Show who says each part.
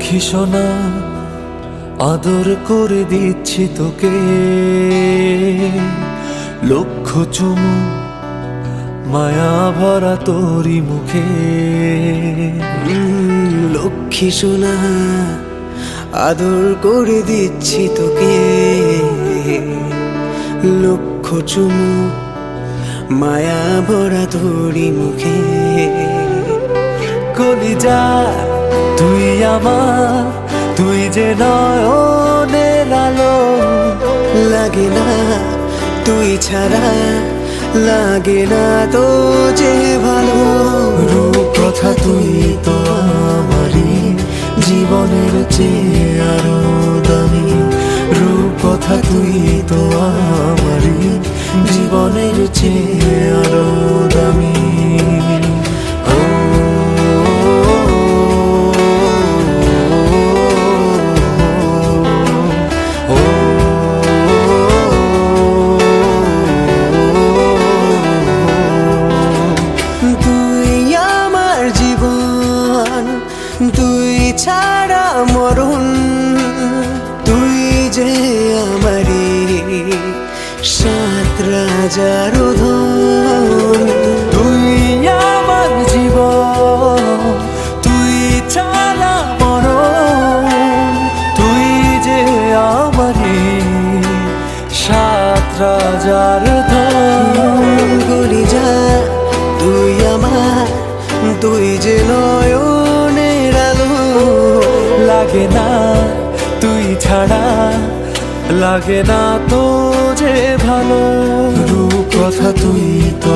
Speaker 1: লক্ষ্মী সোনা আদর করে দিচ্ছি তোকে, লক্ষ চুমু মায়া ভরা তোরি মুখে।
Speaker 2: লক্ষ্মী সোনা আদর করে দিচ্ছি তোকে, লক্ষ চুমু মায়া ভরা তোরি মুখে।
Speaker 1: কলিজা তুই আমার, তুই যে নয়নের আলো,
Speaker 2: লাগে না তুই ছাড়া, লাগে না তো যে ভালো।
Speaker 1: রূপকথা তুই তো আমারই জীবনের চেয়ে আরো দামি, রূপকথা তুই তো আমারই জীবনের চেয়ে আরো দামি।
Speaker 2: তুই আমার জীবন, তুই ছাড়া মরণ, তুই যে আমারি সাত রাজার ধন।
Speaker 1: তুই আমার জীবন, তুই ছাড়া মরণ, তুই যে আমারই সাত রাজার ধন।
Speaker 2: কলিজা তুই আমার, তুই যে নয়নের আলো,
Speaker 1: লাগে না তুই ছাড়া, লাগে না তো যে ভালো। রূপকথা তুই তো